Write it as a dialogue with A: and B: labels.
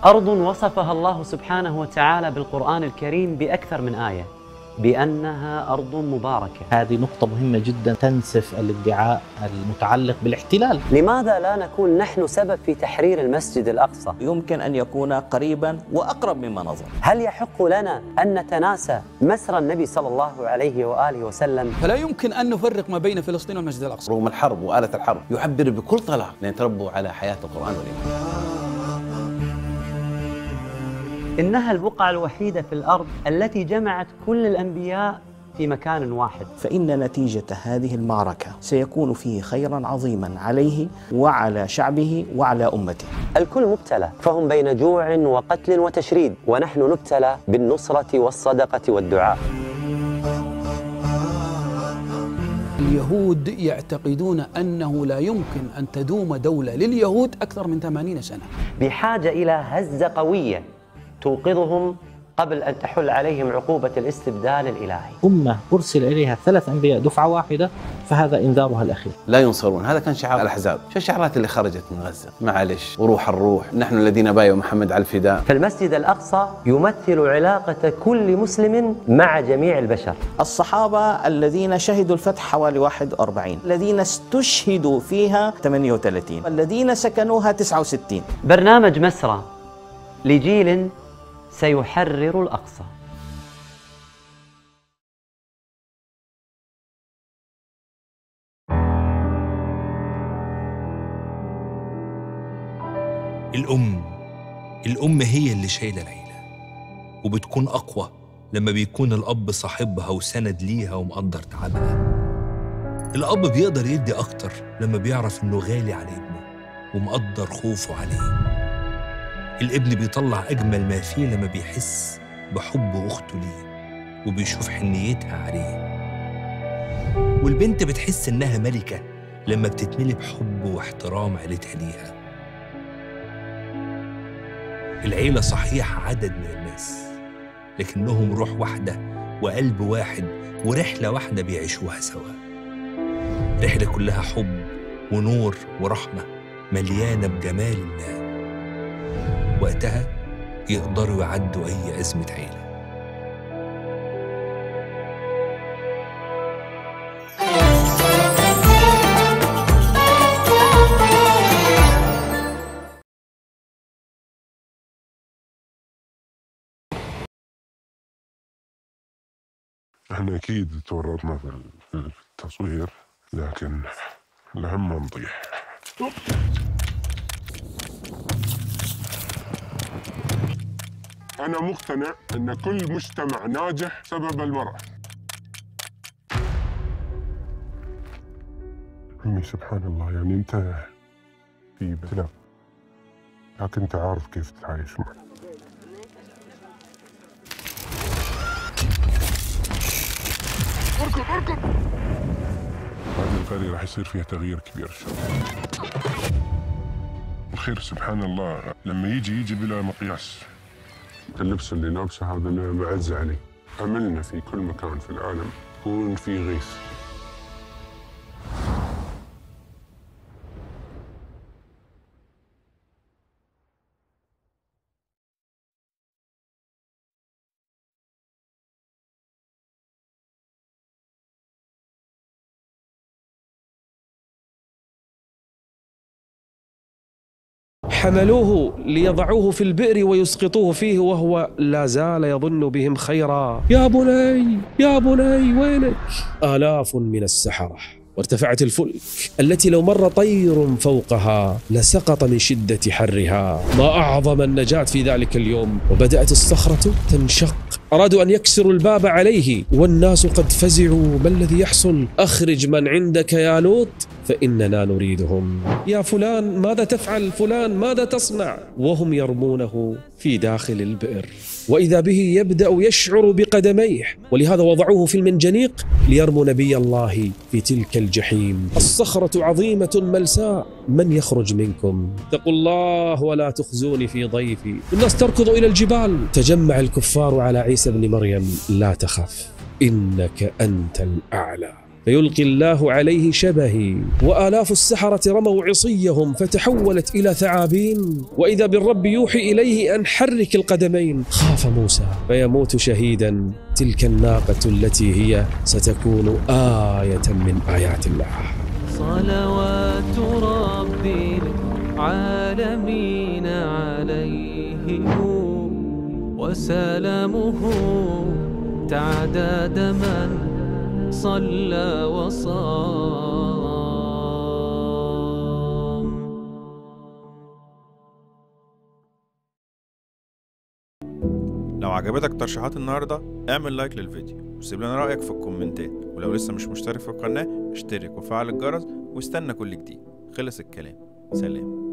A: أرض وصفها الله سبحانه وتعالى بالقرآن الكريم بأكثر من آية بأنها أرض مباركة.
B: هذه نقطة مهمة جدا تنسف الادعاء المتعلق بالاحتلال.
A: لماذا لا نكون نحن سبب في تحرير المسجد الأقصى؟
C: يمكن أن يكون قريبا وأقرب مما نظن.
A: هل يحق لنا أن نتناسى مسرى النبي صلى الله عليه وآله وسلم؟
D: فلا يمكن أن نفرق ما بين فلسطين والمسجد الأقصى.
E: رغم الحرب وآلة الحرب يعبر بكل طلاق لأن تربوا على حياة القرآن والإيمان.
A: إنها البقعة الوحيدة في الأرض التي جمعت كل الأنبياء في مكان واحد.
C: فإن نتيجة هذه المعركة سيكون فيه خيرا عظيما عليه وعلى شعبه وعلى أمته.
A: الكل مبتلى، فهم بين جوع وقتل وتشريد، ونحن نبتلى بالنصرة والصدقة والدعاء.
D: اليهود يعتقدون أنه لا يمكن أن تدوم دولة لليهود أكثر من 80 سنة.
A: بحاجة إلى هزة قوية توقظهم قبل أن تحل عليهم عقوبة الاستبدال الإلهي.
B: أمة أرسل إليها 3 أنبياء دفعة واحدة، فهذا إنذارها الأخير.
E: لا ينصرون، هذا كان شعار الأحزاب. شو الشعارات اللي خرجت من غزة؟ معلش، وروح الروح، نحن الذين بايعوا محمد على الفداء.
A: فالمسجد الأقصى يمثل علاقة كل مسلم مع جميع البشر.
C: الصحابة الذين شهدوا الفتح حوالي 41، الذين استشهدوا فيها 38، الذين سكنوها 69.
A: برنامج مسرى لجيل سيحرر الأقصى.
F: الأم هي اللي شايلة العيلة، وبتكون أقوى لما بيكون الأب صاحبها وسند ليها ومقدر تعبها. الأب بيقدر يدي أكتر لما بيعرف إنه غالي على ابنه ومقدر خوفه عليه. الابن بيطلع أجمل ما فيه لما بيحس بحب أخته ليه وبيشوف حنيتها عليه. والبنت بتحس إنها ملكة لما بتتملي بحب واحترام عيلتها ليها. العيلة صحيح عدد من الناس، لكنهم روح واحدة وقلب واحد ورحلة واحدة بيعيشوها سوا. رحلة كلها حب ونور ورحمة مليانة بجمال الله. وقتها يقدروا يعدوا أي أزمة عيلة.
G: احنا أكيد تورطنا في التصوير، لكن الأهم ما نطيح. أنا مقتنع أن كل مجتمع ناجح سبب المرأة. أمي سبحان الله، يعني أنت في ابتلاء، لكن أنت عارف كيف تتعايش معه. اركض! هذه القرية راح يصير فيها تغيير كبير إن شاء الله. الخير سبحان الله لما يجي بلا مقياس. اللبس اللي لابسه هذا أنا بعز عليه. أملنا في كل مكان في العالم يكون في غيث.
H: حملوه ليضعوه في البئر ويسقطوه فيه وهو لا زال يظن بهم خيرا. يا بني يا بني وينك؟ آلاف من السحرة، وارتفعت الفلك التي لو مر طير فوقها لسقط من شدة حرها. ما أعظم النجاة في ذلك اليوم. وبدأت الصخرة تنشق، أرادوا أن يكسروا الباب عليه والناس قد فزعوا. ما الذي يحصل؟ أخرج من عندك يا لوط فإننا نريدهم. يا فلان ماذا تفعل؟ فلان ماذا تصنع؟ وهم يرمونه في داخل البئر، وإذا به يبدأ يشعر بقدميه، ولهذا وضعوه في المنجنيق ليرموا نبي الله في تلك الجحيم. الصخرة عظيمة ملساء، من يخرج منكم؟ اتقوا الله ولا تخزوني في ضيفي. الناس تركض إلى الجبال. تجمع الكفار على عيسى بن مريم. لا تخف إنك أنت الأعلى. فيلقي الله عليه شبهي. وآلاف السحرة رموا عصيهم فتحولت إلى ثعابين، وإذا بالرب يوحي إليه أن حرك القدمين. خاف موسى فيموت شهيدا. تلك الناقة التي هي ستكون آية من آيات الله.
I: صلوات ربي العالمين عليه وسلامه تعداد من صلى وصام.
J: لو عجبتك ترشيحات النهارده اعمل لايك للفيديو وسيب لنا رأيك في الكومنتات، ولو لسه مش مشترك في القناة اشترك وفعل الجرس واستنى كل جديد. خلص الكلام، سلام.